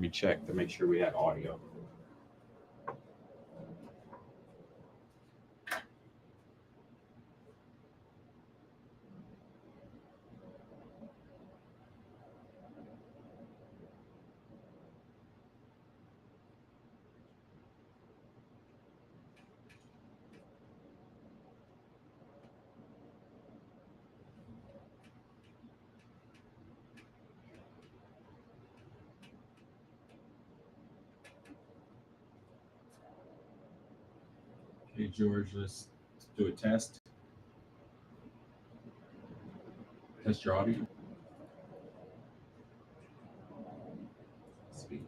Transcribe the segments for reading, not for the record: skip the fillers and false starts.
Let me check to make sure we had audio. Okay, George, let's do a test. Test your audio. Speak.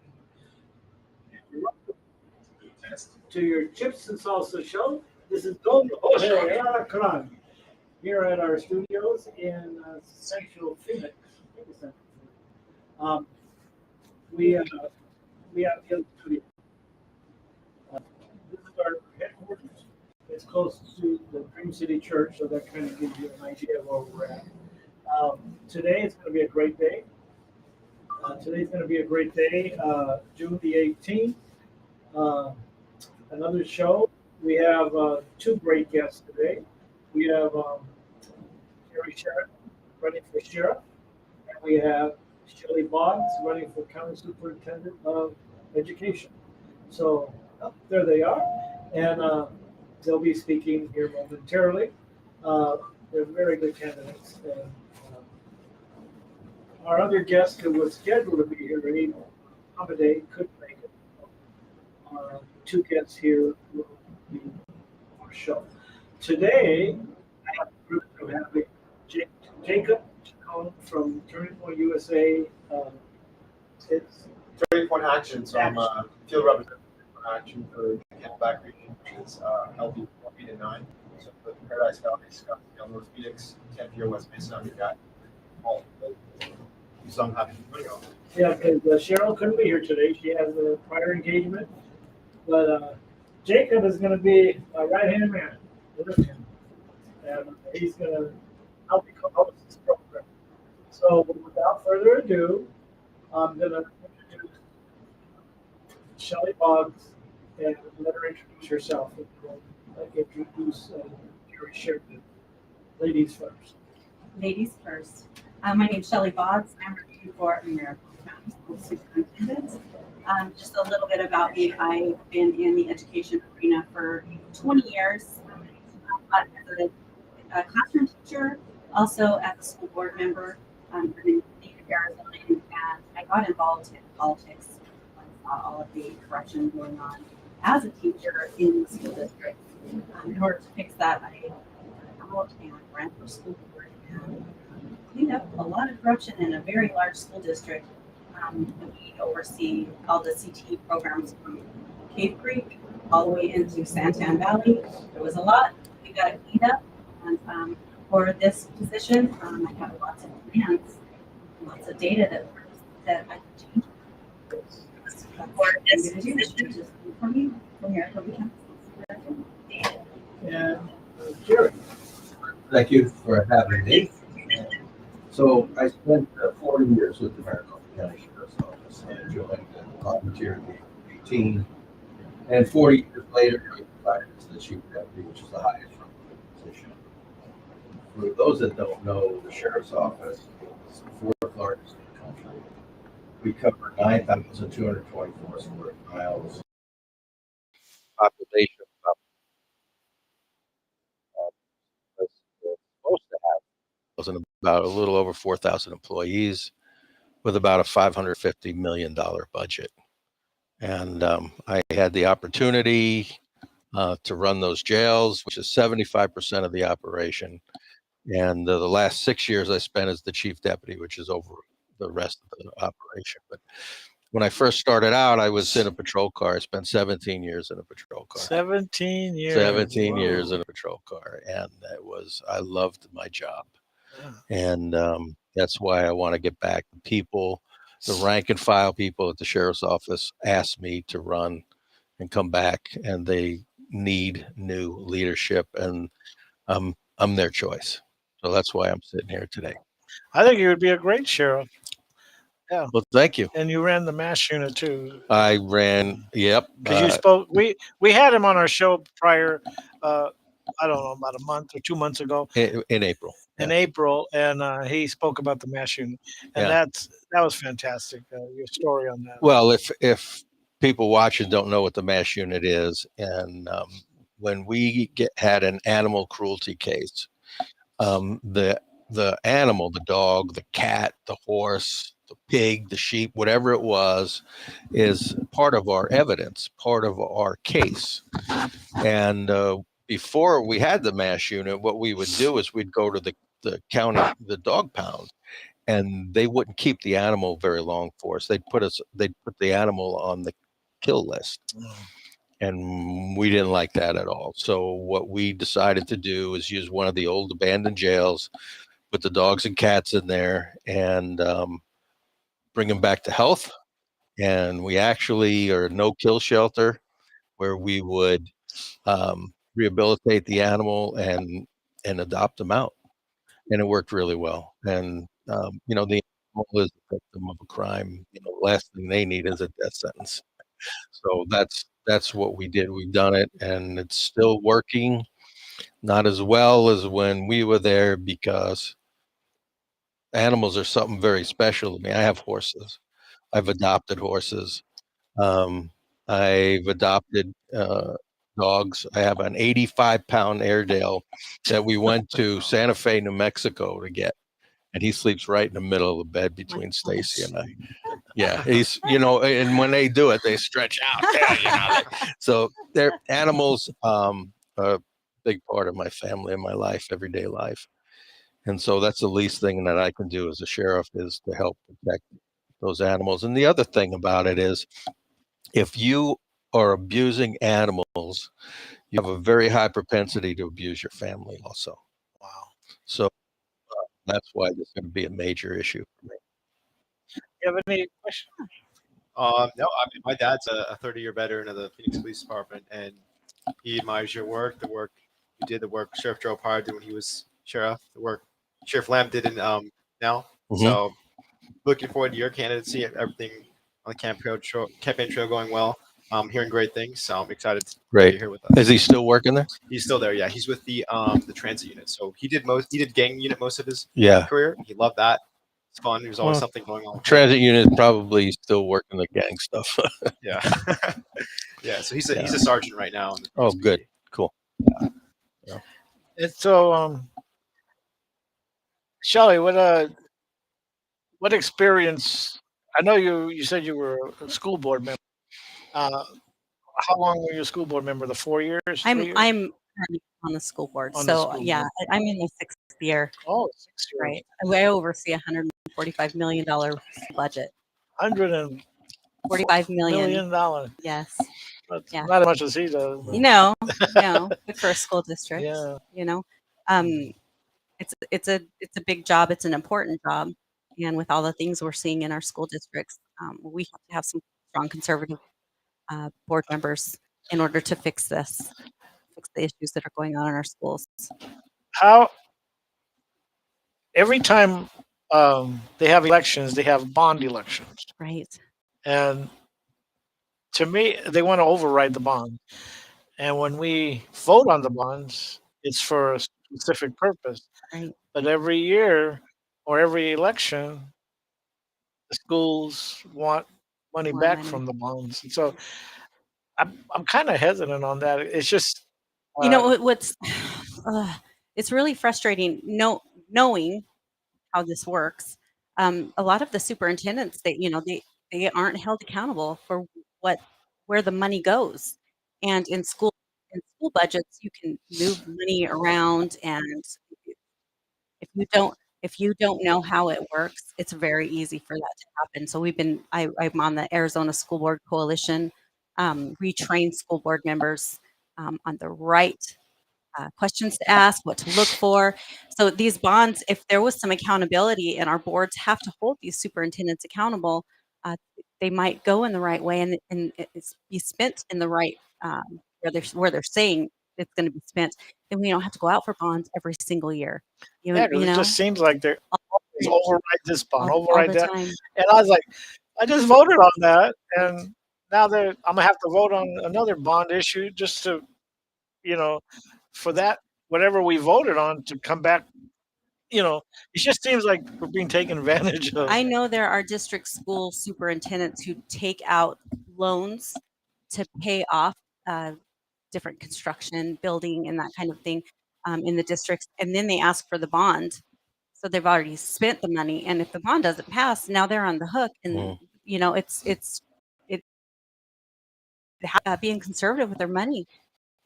Test. To your Chips and Salsa show. This is Don Jose Aracran here at our studios in Central Phoenix. Um, we have the studio. This is our headquarters. It's close to the Dream City Church, so that kind of gives you an idea of where we're at. Today is going to be a great day. Today's going to be a great day, June the 18th. Another show. We have two great guests today. We have Jerry Sheriff running for sheriff, and we have Shelley Boggs running for county superintendent of education. So there they are, and they'll be speaking here momentarily. They're very good candidates. And, our other guest who was scheduled to be here, Renee Hamade, couldn't make it. Our two guests here will be on our show. Today, I have the privilege of having Jacob Chacon from Turning Point USA. It's Turning Point Action, so I'm a field representative for Action for Camelback region, which is healthy 4 feet and 9. So for Paradise Valley, Scottsdale, North Phoenix, 10th year West Mesa, we've got all of so I'm happy to go. Yeah, because Cheryl couldn't be here today. She has a prior engagement. But Jacob is going to be a right-hand man with him. And he's going to help me co-host this program. So without further ado, I'm going to introduce Shelley Boggs and let her introduce herself. And we'll introduce Jerry Sheridan. Ladies first. Ladies first. My name is Shelley Boggs. I'm working for Maricopa County School Superintendent. Just a little bit about me. I've been in the education arena for 20 years. As a classroom teacher, also as a school board member in the state of Arizona, and I got involved in politics when I saw all of the corruption going on as a teacher in the school district. In order to fix that, I out and ran for school board and cleaned up a lot of corruption in a very large school district. We oversee all the CTE programs from Cave Creek all the way into Santan Valley. There was a lot we got to clean up, and for this position, I have lots of plans, lots of data that I can change. For this position, just from you, from here, from you. And Jerry. Thank you for having me. So I spent 40 years with the Maricopa County Sheriff's Office and joined the volunteer in 18. And 40 years later, I provided as the chief deputy, which is the highest ranking position. For those that don't know, the Sheriff's Office is the fourth largest in the country. We cover 9,224 square miles. Population of supposed to have about a little over 4,000 employees with about a $550 million budget. And I had the opportunity to run those jails, which is 75% of the operation. And the last 6 years I spent as the chief deputy, which is over the rest of the operation. But when I first started out, I was in a patrol car. I spent 17 years in a patrol car. 17 years. 17 years in a patrol car. And I loved my job. Yeah. And that's why I want to get back. People, the rank and file people at the sheriff's office asked me to run and come back, and they need new leadership, and I'm their choice. So that's why I'm sitting here today. I think you would be a great sheriff. Well, thank you. And you ran the mass unit too. I ran. Yep. Because you spoke, we had him on our show prior, I don't know, about a month or 2 months ago in April. in Yeah. April, and he spoke about the mass unit, and Yeah. that was fantastic. Your story on that. Well, if people watching don't know what the mass unit is, and when we had an animal cruelty case, the animal, the dog, the cat, the horse, the pig, the sheep, whatever it was, is part of our evidence, part of our case. And before we had the mass unit, what we would do is we'd go to the county, the dog pound, and they wouldn't keep the animal very long for us. They'd put the animal on the kill list. And we didn't like that at all. So what we decided to do is use one of the old abandoned jails, put the dogs and cats in there, and bring them back to health. And we actually are a no-kill shelter where we would rehabilitate the animal and adopt them out. And it worked really well. And the animal is a victim of a crime. The last thing they need is a death sentence. So that's what we did. We've done it, and it's still working. Not as well as when we were there, because animals are something very special to me. I have horses. I've adopted horses. I've adopted dogs. I have an 85-pound Airedale that we went to Santa Fe, New Mexico to get. And he sleeps right in the middle of the bed between Stacy and I. Yeah, he's, and when they do it, they stretch out. So they're animals, are a big part of my family and my life, everyday life. And so that's the least thing that I can do as a sheriff, is to help protect those animals. And the other thing about it is, if you are abusing animals, you have a very high propensity to abuse your family also. Wow. So that's why this is going to be a major issue for me. You have any questions? No, I mean, my dad's a 30-year veteran of the Phoenix Police Department, and he admires your work, the work you did, the work Sheriff Joe Pryor did when he was sheriff, the work Sheriff Lamb did in now. Mhm. So looking forward to your candidacy, everything on the campaign trail going well. I'm hearing great things, so I'm excited to Great. be here with us. Is he still working there? He's still there, yeah. He's with the transit unit. So he did gang unit most of his Yeah. career. He loved that. It's fun. There's always something going on. Transit unit is probably still working the gang stuff. Yeah. Yeah. So he's a sergeant right now. Oh, good. Cool. And so, Shelley, what experience? I know you said you were a school board member. How long were you a school board member? The 4 years? 3 years? I'm currently on the school board. On the So school yeah, board. I'm in the 6th year. Oh, 6 years. Right. I oversee $145 million budget. $145 $45 million. million. Yes. That's Yeah. not as much as he does. but- No, good for a school district. Yeah. It's a big job. It's an important job. And with all the things we're seeing in our school districts, we have to have some strong conservative board members in order to fix the issues that are going on in our schools. How every time they have elections, they have bond elections, Right. and to me, they want to override the bond. And when we vote on the bonds, it's for a specific purpose. Right. But every year or every election, the schools want money More back money. from the bonds. And so I'm kind of hesitant on that. It's just What's it's really frustrating knowing how this works. A lot of the superintendents, they aren't held accountable for where the money goes. And in school budgets, you can move money around, and if you don't know how it works, it's very easy for that to happen. So I'm on the Arizona School Board Coalition, retrain school board members on the right questions to ask, what to look for. So these bonds, if there was some accountability, and our boards have to hold these superintendents accountable, they might go in the right way and it's be spent in the right where they're saying it's going to be spent. Then we don't have to go out for bonds every single year. it just seems like they're override this bond, all override the that. time. And I was like, I just voted on that, and now I'm gonna have to vote on another bond issue just to, you know, for that whatever we voted on to come back. It just seems like we're being taken advantage of. I know there are district school superintendents who take out loans to pay off different construction, building, and that kind of thing in the districts, and then they ask for the bond. So they've already spent the money, and if the bond doesn't pass, now they're on the hook. And Mhm. it being conservative with their money.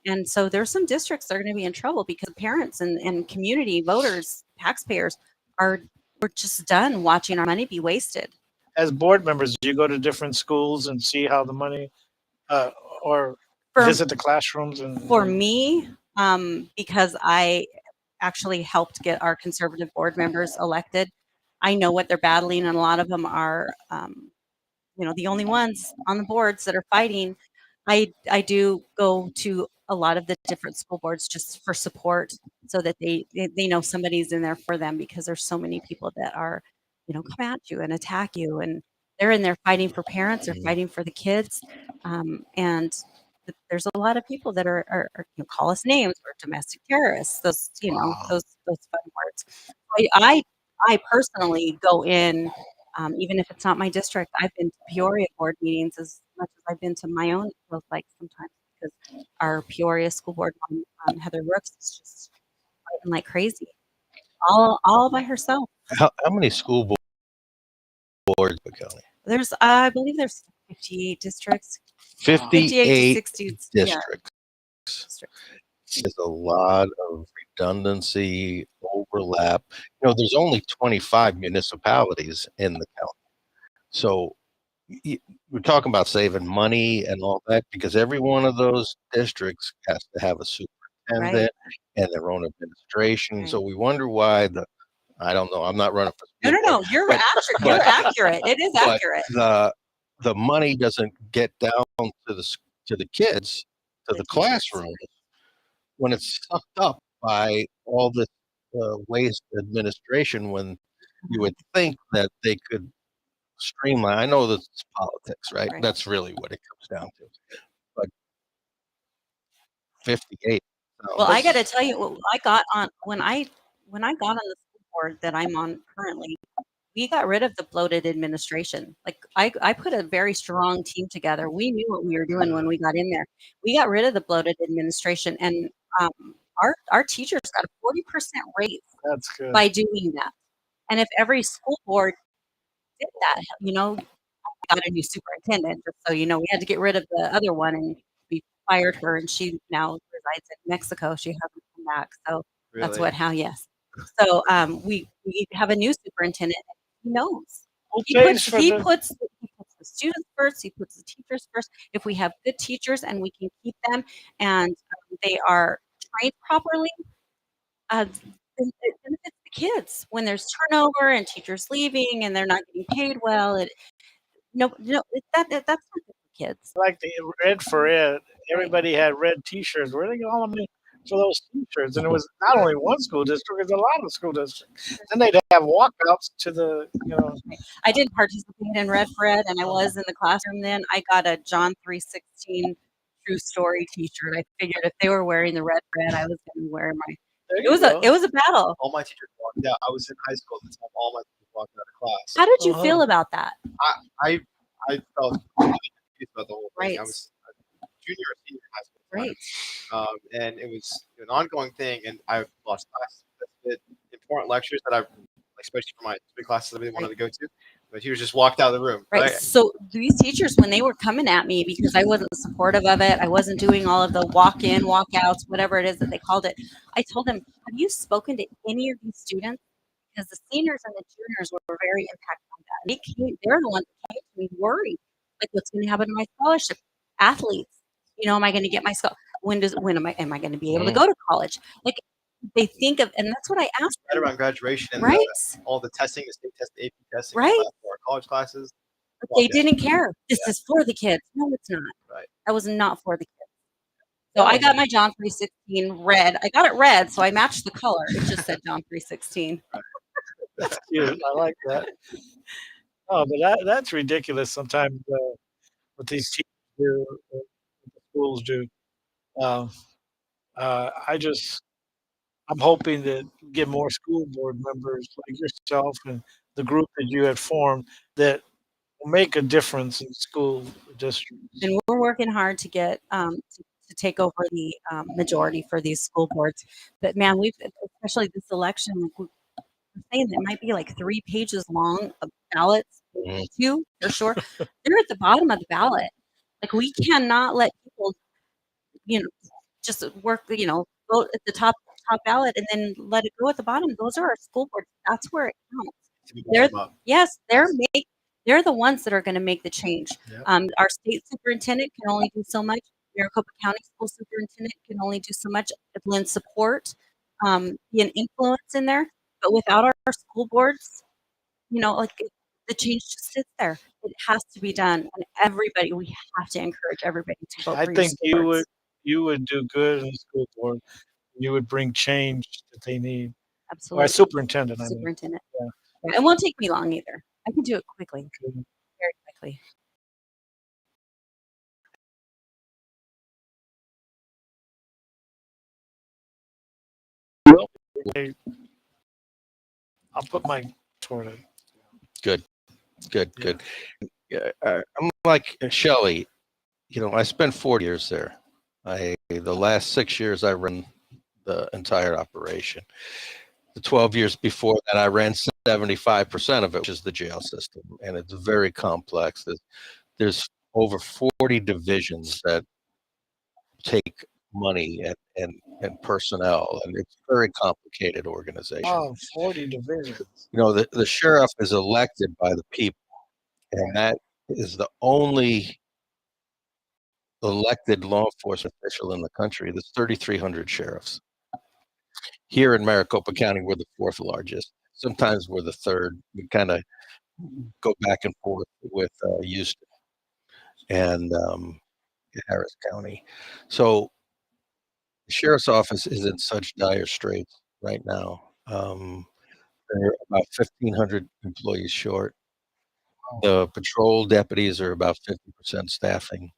And so there's some districts that are going to be in trouble because parents and community voters, taxpayers we're just done watching our money be wasted. As board members, do you go to different schools and see how the money, or For, visit the classrooms? And for me, because I actually helped get our conservative board members elected, I know what they're battling, and a lot of them are, the only ones on the boards that are fighting. I do go to a lot of the different school boards just for support so that they know somebody's in there for them, because there's so many people that are, come at you and attack you, and they're in there fighting for parents, they're fighting for the kids. And there's a lot of people that are call us names, or domestic terrorists, those, Wow. those fun words. I personally go in, even if it's not my district. I've been to Peoria board meetings as much as I've been to my own. It feels like sometimes, because our Peoria school board mom, Heather Rooks, is just fighting like crazy, all by herself. How many school boards in the county? There's, I believe there's 58 districts. 58 to 60, yeah, districts. districts. There's a lot of redundancy, overlap. There's only 25 municipalities in the county. So we're talking about saving money and all that, because every one of those districts has to have a superintendent and their own administration. Right. So we wonder why I don't know. I'm not running for No, school board, you're but- accurate. but- You're accurate. It is but accurate. the money doesn't get down to the kids, to the teachers. classrooms, when it's sucked up by all this waste administration, when you would think that they could streamline. I know that's politics, right? Right. That's really what it comes down to. But 58. Well, I got to tell you, what I got on when I got on the school board that I'm on currently, we got rid of the bloated administration. Like I put a very strong team together. We knew what we were doing when we got in there. We got rid of the bloated administration, and our teachers got a 40% raise that's good. by doing that. And if every school board did that, got a new superintendent. So, we had to get rid of the other one, and we fired her, and she now resides in Mexico. She hasn't come back. So that's yes. So we have a new superintendent. He knows. Who He pays puts, for he the- puts the students first. He puts the teachers first. If we have good teachers and we can keep them, and they are trained properly, it benefits the kids. When there's turnover and teachers leaving and they're not getting paid well, that's not good for kids. Like the red for ed, everybody had red T-shirts. Where they get all the money for those T-shirts? And it was not only one school district; it was a lot of school districts. Then they'd have walkouts to the, I did participate in Red for Ed, and I was in the classroom then. I got a John 3:16 True Story T-shirt. I figured if they were wearing the Red for Ed, I was going to wear my. It was a battle. All my teachers walked out. I was in high school at the time. All my teachers walked out of class. How did you feel about that? I felt confused about the whole thing. Right. I was a junior or senior in high school. Right. And it was an ongoing thing, and I lost classes. The important lectures that especially for my three classes I really wanted to go to, but he was just walked out of the room. Right. So these teachers, when they were coming at me because I wasn't supportive of it, I wasn't doing all of the walk-in, walk-outs, whatever it is that they called it. I told them, have you spoken to any of these students? Because the seniors and the juniors were very impacted by that. They're the ones that came to me worried, like, what's going to happen to my scholarship? Athletes, am I going to get my scholarship? When am I going to be able to go to college? Like, they think of, and that's what I asked right them. around graduation and Right. all the testing, the state test, the AP testing, Right. for our college classes. But they didn't care. This is for the kids. No, it's not. Right. That was not for the kids. So I got my John 3:16 red. I got it red, so I matched the color. It just said John 3:16. That's cute. I like that. Oh, but that's ridiculous sometimes, what these teachers do, what the schools do. Um, I just I'm hoping that get more school board members like yourself and the group that you had formed that will make a difference in school districts. And we're working hard to get to take over the majority for these school boards. But man, we've especially this election, like we're saying it might be like 3 pages long of ballots, Mhm. 2 for sure. They're at the bottom of the ballot. Like we cannot let people, you know, just work, vote at the top ballot and then let it go at the bottom. Those are our school boards. That's where it counts. They're yes, they're the ones that are going to make the change. Yep. Our state superintendent can only do so much. Maricopa County School Superintendent can only do so much. Lend support, be an influence in there. But without our school boards, the change just sits there. It has to be done, and we have to encourage everybody to vote I for your think school boards. you would do good in the school board. You would bring change that they need. Or Absolutely, as superintendent, I mean. superintendent. Yeah. Yeah, it won't take me long either. I can do it quickly, Okay. very quickly. Well, I'll put my toward it. Good, Yeah. good. Yeah, I'm like Shelley. I spent 4 years there. The last 6 years I ran the entire operation. The 12 years before that, I ran 75% of it, which is the jail system, and it's very complex. There's over 40 divisions that take money and personnel, and it's a very complicated organization. Oh, 40 divisions. The sheriff is elected by the people, and that is the only elected law enforcement official in the country. There's 3,300 sheriffs. Here in Maricopa County, we're the fourth largest. Sometimes we're the third. We kind of go back and forth with Houston and Harris County. So the sheriff's office is in such dire straits right now. They're about 1,500 employees short. The patrol deputies are about 50% staffing.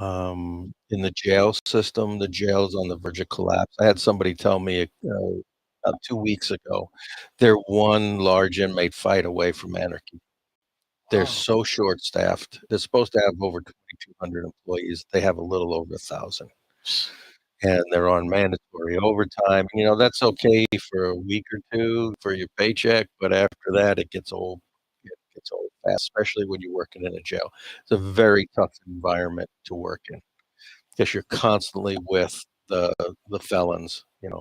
In the jail system, the jail is on the verge of collapse. I had somebody tell me about 2 weeks ago, they're one large inmate fight away from anarchy. They're so short-staffed. They're supposed to have over 2,200 employees. They have a little over 1,000, and they're on mandatory overtime. That's okay for a week or two for your paycheck, but after that, it gets old. It gets old fast, especially when you're working in a jail. It's a very tough environment to work in because you're constantly with the felons, and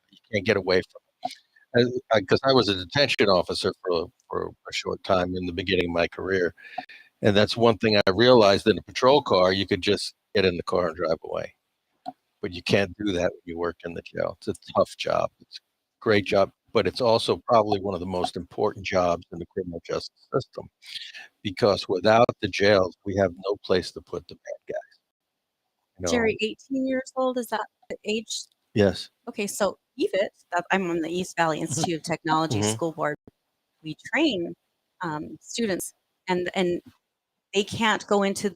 you can't get away from it. Because I was a detention officer for a short time in the beginning of my career, and that's one thing I realized in a patrol car, you could just get in the car and drive away. But you can't do that when you work in the jail. It's a tough job. It's a great job, but it's also probably one of the most important jobs in the criminal justice system because without the jails, we have no place to put the bad guys. Jerry, 18 years old, is that the age? Yes. Okay, so EVIT, I'm on the East Valley Institute of Technology Mhm. School Board. We train students, and they can't go into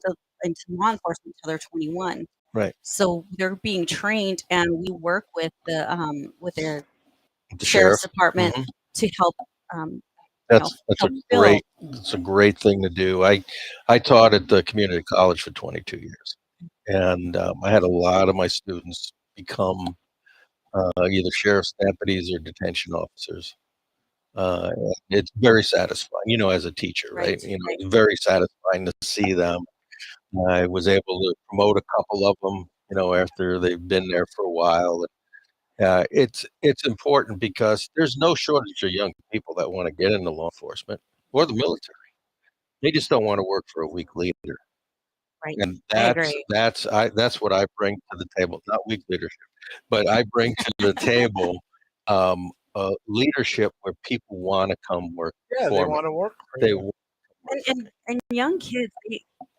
law enforcement until they're 21. Right. So they're being trained, and we work with their The sheriff's sheriff. department Mhm. to help. Um, That's help build. it's a great thing to do. I taught at the community college for 22 years, and I had a lot of my students become either sheriff's deputies or detention officers. It's very satisfying, as a teacher, right? Right. It's very satisfying to see them. I was able to promote a couple of them, after they've been there for a while. It's important because there's no shortage of young people that want to get into law enforcement or the military. They just don't want to work for a weak leader, Right. and I agree. that's what I bring to the table. Not weak leadership, but I bring to the table leadership where people want to come work Yeah, they for me. want to work. They For And young kids,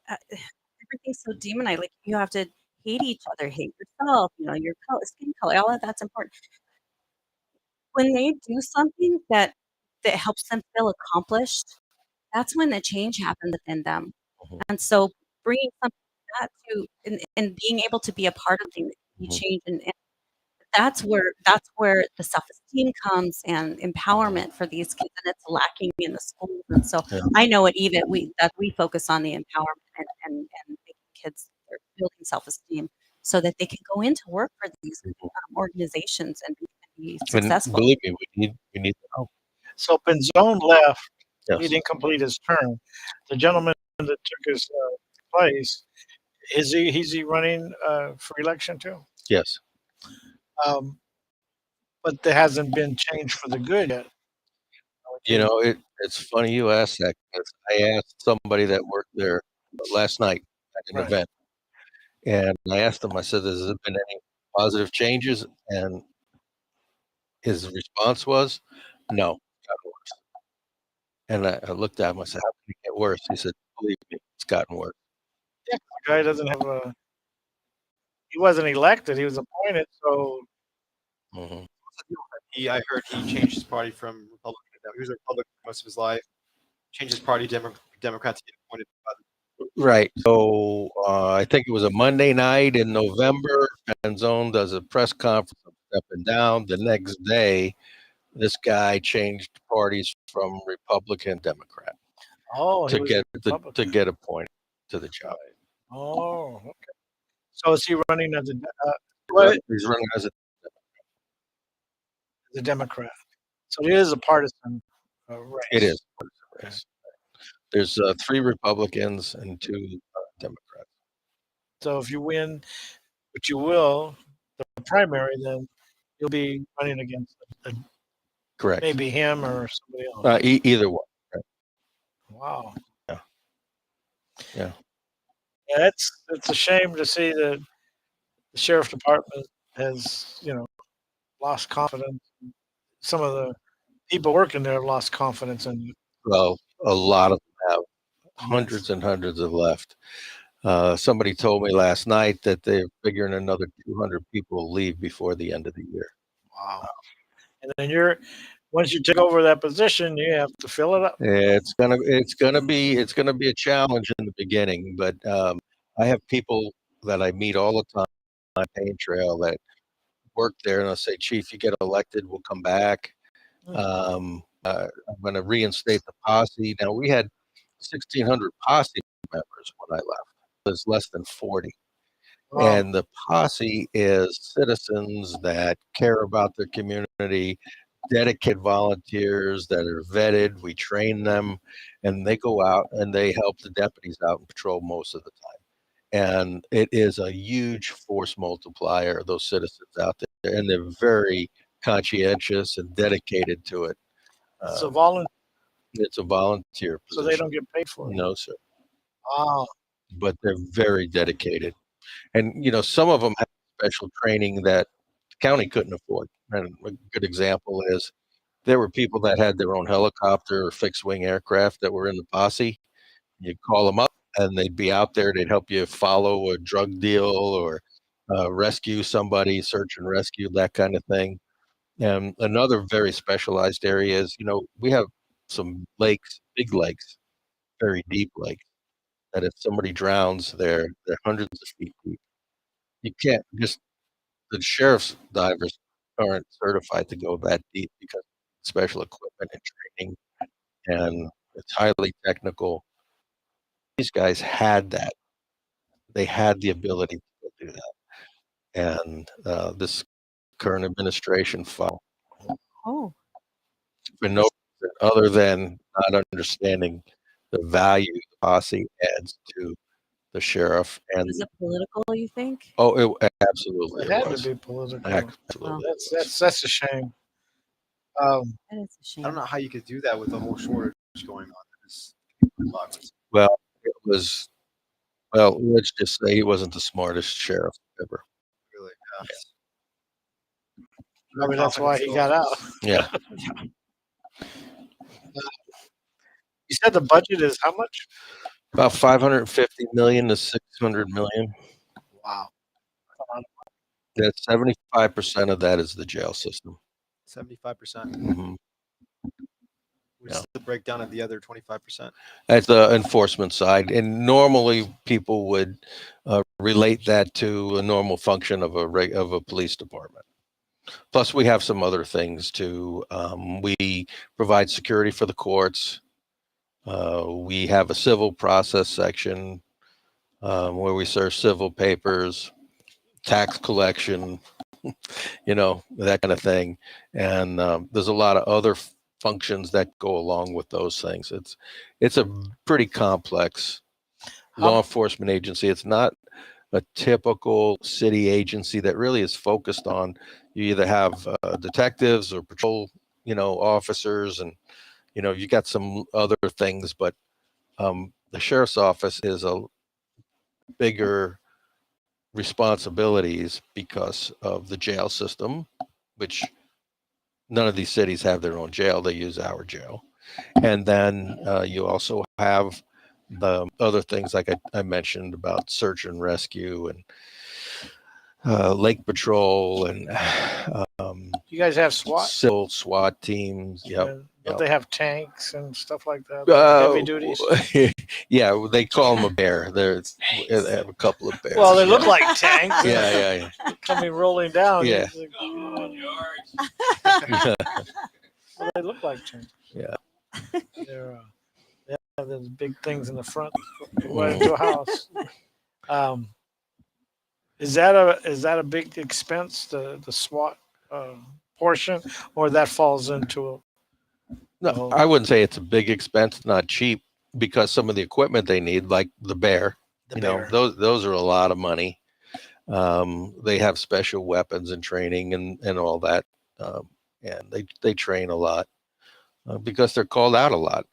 everything's so demonized. Like you have to hate each other, hate yourself. Your color, skin color, all of that's important. when they do something that helps them feel accomplished, that's when the change happens within them. Mhm. And so bringing something like that to and being able to be a part of things that can Mhm. change and that's where the self-esteem comes and empowerment for these kids, and it's lacking in the schools. And so Yeah. I know at even we focus on the empowerment and making kids or building self-esteem so that they can go into work for these Mhm. organizations and be And successful. believe me, we need the help. So Penzone left. He Yes. didn't complete his term. The gentleman that took his place, he's he running for election too? Yes. Um, but there hasn't been change for the good yet. You know, it's funny you asked that because I asked somebody that worked there last night at an Right. event, and I asked him. I said, "Has there been any positive changes?" And his response was, "No, it's gotten worse." And I looked at him. I said, "How can it get worse?" He said, "Believe me, it's gotten worse." Yeah, the guy doesn't have a. He wasn't elected. He was appointed. So Mhm. I heard he changed his party from Republican to Democrat. He was a Republican most of his life. Changed his party Democrat to get appointed by Right. So I think it was a Monday night in November. Penzone does a press conference, I'm stepping down. The next day, this guy changed parties from Republican to Democrat he to was a get Republican. to get appointed to the job. Oh, okay. So is he running as what? He's running as a As a Democrat? So it is a partisan race. it is. Okay. There's 3 Republicans and 2 Democrats. So if you win, which you will, the primary, then you'll be running against Correct. maybe him or somebody else. Either one. Right. Wow. Yeah. Yeah. Yeah, it's a shame to see that the sheriff department has, lost confidence. Some of the people working there have lost confidence in you. Well, a lot of them have. Yes. Hundreds and hundreds have left. Somebody told me last night that they're figuring another 200 people will leave before the end of the year. Wow. And then once you take over that position, you have to fill it up. It's gonna be a challenge in the beginning, but I have people that I meet all the time on Pain Trail that work there, and I'll say, "Chief, you get elected, we'll come back. I'm going to reinstate the posse." Now we had 1,600 posse members when I left. There's less than 40. Wow. And the posse is citizens that care about their community, dedicated volunteers that are vetted. We train them, and they go out and they help the deputies out and patrol most of the time. And it is a huge force multiplier, those citizens out there, and they're very conscientious and dedicated to it. It's a volunteer, It's a volunteer so position. they don't get paid for it. No, sir. Wow. But they're very dedicated. And, some of them have special training that the county couldn't afford. And a good example is there were people that had their own helicopter or fixed wing aircraft that were in the posse. You'd call them up and they'd be out there. They'd help you follow a drug deal or rescue somebody, search and rescue, that kind of thing. And another very specialized area is, we have some lakes, big lakes, very deep lakes, that if somebody drowns, they're hundreds of feet deep. You can't just the sheriff's divers aren't certified to go that deep because special equipment and training, and it's highly technical. These guys had that. They had the ability to do that. And this current administration filed Oh, for no reason other than not understanding the value the posse adds to the sheriff. And is it political, you think? absolutely It it had was. to be political. Absolutely. That's a shame. Um, That is a shame. I don't know how you could do that with the whole shortage going on. It's boggles. Well, it was. Well, let's just say he wasn't the smartest sheriff ever. Really. maybe that's why he got out. Yeah. You said the budget is how much? About 550 million to 600 million. Wow. That 75% of that is the jail system. 75%. Mhm. What's the breakdown of the other 25%? That's the enforcement side, and normally people would relate that to a normal function of a police department. Plus, we have some other things too. We provide security for the courts. We have a civil process section where we serve civil papers, tax collection, that kind of thing. And there's a lot of other functions that go along with those things. It's a pretty complex law enforcement agency. It's not a typical city agency that really is focused on, you either have detectives or patrol, officers, and, you got some other things, but the sheriff's office is a bigger responsibilities because of the jail system, which none of these cities have their own jail. They use our jail. And then you also have the other things like I mentioned about search and rescue and lake patrol and You guys have SWAT? civil SWAT teams. Yep. Yeah, but they have tanks and stuff like that. Uh, Heavy duties. Yeah, they call them a bear. They have a couple of bears. Well, they look like tanks. Yeah. Coming rolling down. Yeah. Like, well, they look like tanks. Yeah. They have those big things in the front right into a house. Is that a big expense, the SWAT portion, or that falls into? No, I wouldn't say it's a big expense, not cheap, because some of the equipment they need, like the bear, those are a lot of money. They have special weapons and training and all that, and they train a lot because they're called out a lot.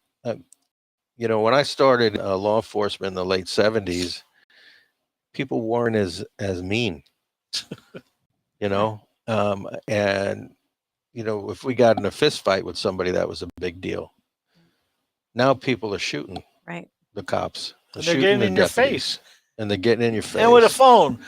When I started law enforcement in the late '70s, people weren't as mean, and if we got in a fist fight with somebody, that was a big deal. Now people are shooting the cops. They're getting in your face. And they're getting in your face. And with a phone.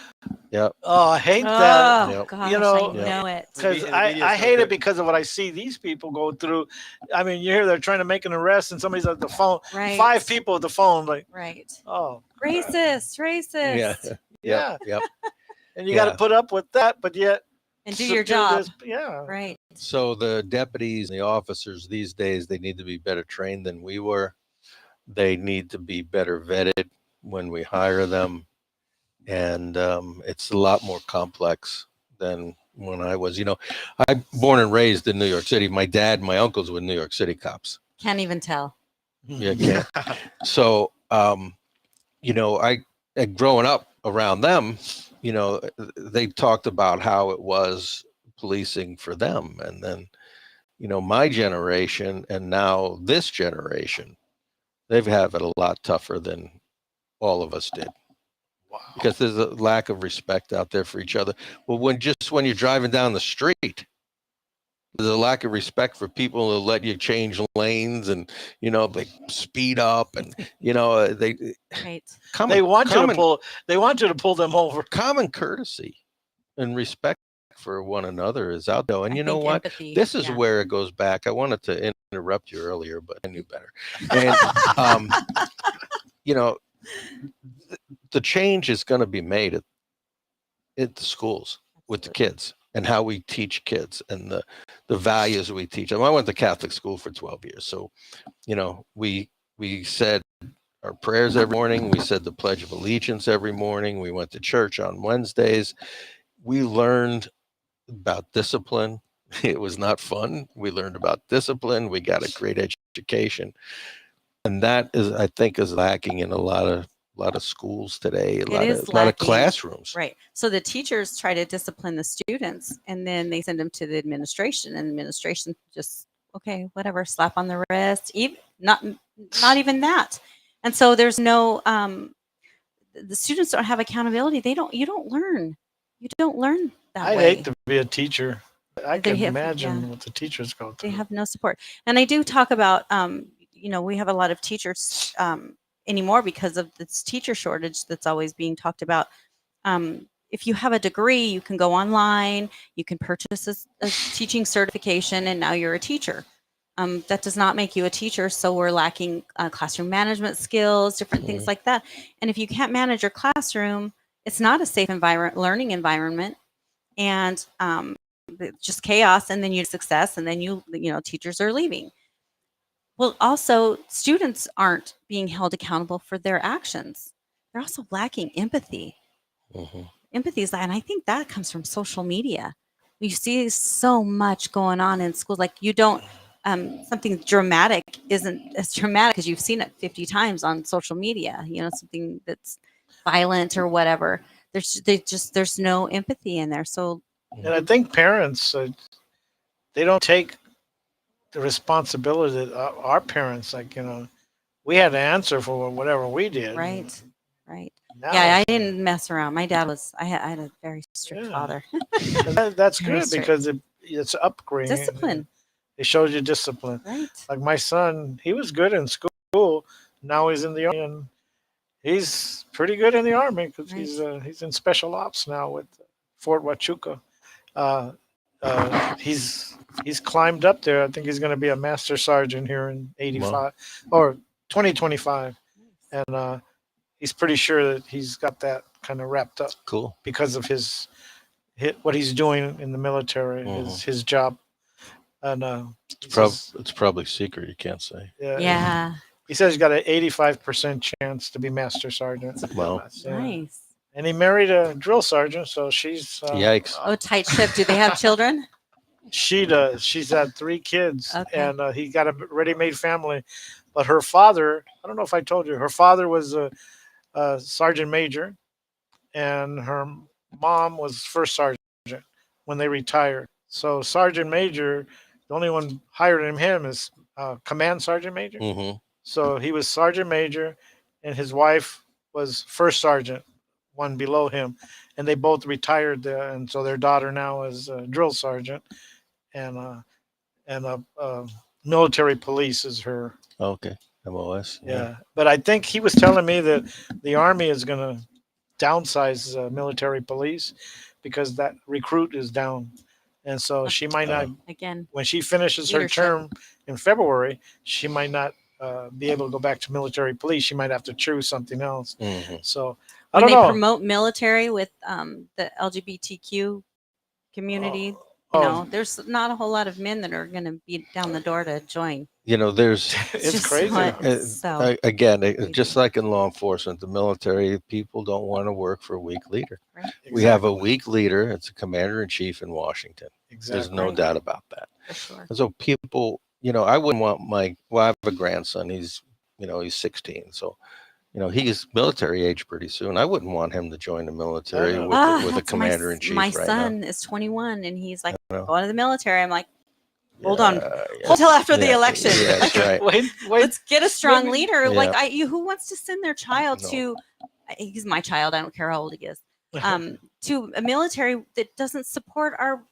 Yep. Oh, I hate that. Yep. Gosh, You know, I know it. Because I hate it because of what I see these people go through. I mean, you hear they're trying to make an arrest and somebody's at the phone. Right. 5 people at the phone. Like, right. Oh. Racist. Yeah. Yep. And you got to put up with that, but yet. And do your job. Yeah. Right. So the deputies and the officers these days, they need to be better trained than we were. They need to be better vetted when we hire them. And it's a lot more complex than when I was, I'm born and raised in New York City. My dad, my uncles were New York City cops. Can't even tell. Yeah, can't. So, I growing up around them, they talked about how it was policing for them. And then, my generation and now this generation, they've had it a lot tougher than all of us did. Wow. Because there's a lack of respect out there for each other. Well, when you're driving down the street, there's a lack of respect for people who let you change lanes and, they speed up and, they want you to pull them over. Common courtesy and respect for one another is out there. And you know what? Empathy, this is where it goes back. I wanted to interrupt you earlier, but I knew better. And, the change is going to be made at the schools with the kids and how we teach kids and the values we teach them. I went to Catholic school for 12 years. So, we said our prayers every morning. We said the Pledge of Allegiance every morning. We went to church on Wednesdays. We learned about discipline. It was not fun. We learned about discipline. We got a great education. And that is, I think, is lacking in a lot of schools today, a lot of classrooms. Right. So the teachers try to discipline the students and then they send them to the administration, and administration just, okay, whatever, slap on the wrist, even not even that. And so there's no the students don't have accountability. You don't learn that way. I hate to be a teacher. I can imagine what the teachers go through. They have no support. And I do talk about we have a lot of teachers anymore because of this teacher shortage that's always being talked about. if you have a degree, you can go online, you can purchase a teaching certification, and now you're a teacher. That does not make you a teacher. So we're lacking classroom management skills, different things like that. And if you can't manage your classroom, it's not a safe learning environment, and it's just chaos. And then you success, and then teachers are leaving. Well, also, students aren't being held accountable for their actions. They're also lacking empathy. Empathy is that, and I think that comes from social media. You see so much going on in schools. Like you don't, something dramatic isn't as dramatic because you've seen it 50 times on social media. Something that's violent or whatever. There's no empathy in there. So, And I think parents, they don't take the responsibility that our parents, like, we had to answer for whatever we did. right. Now Yeah, I it's, didn't mess around. My dad was. I had a very strict Yeah. father. and that's Very good strict. because it's upbringing. Discipline, It shows you discipline. right? Like my son, he was good in school. Now he's in the army, and he's pretty good in the army because he's in special ops now with Fort Huachuca. Uh, he's climbed up there. I think he's going to be a master sergeant here in '85 or 2025, and he's pretty sure that he's got that kind of wrapped up. Cool. Because of what he's doing in the military, his job, and It's probably secret. You can't say. Yeah. He says he's got an 85% chance to be master sergeant. Well, Nice. And he married a drill sergeant, so she's yikes. Oh, tight ship. Do they have children? She does. She's had 3 kids, Okay. and he got a ready-made family. But her father, I don't know if I told you, her father was a sergeant major, and her mom was first sergeant when they retired. So sergeant major, the only one higher than him is command sergeant major. Mm-hmm. So he was sergeant major, and his wife was first sergeant, one below him, and they both retired there. And so their daughter now is a drill sergeant, and military police is her. Okay. MOS. Yeah. But I think he was telling me that the Army is going to downsize military police because that recruit is down. And so she might not, Again, when she finishes her leadership. term in February, she might not be able to go back to military police. She might have to choose something else. Mm-hmm. So I when don't they know. promote military with the LGBTQ community, there's not a whole lot of men that are going to be down the door to join. There's It's just crazy. So again, just like in law enforcement, the military people don't want to work for a weak leader. Right. We have a weak leader. It's a commander in chief in Washington. Exactly. There's no Right. doubt about that. for sure. And so people, I wouldn't want I have a grandson. He's 16. So, he's military age pretty soon. I wouldn't want him to join the military with a That's commander in chief My right son is 21, and he's like now. going to the military. I'm like, hold on, Yes. hold till after the election. Yes, right. Wait. Let's get a strong leader. Yeah. Like who wants to send their child No. to? He's my child. I don't care how old he is. To a military that doesn't support our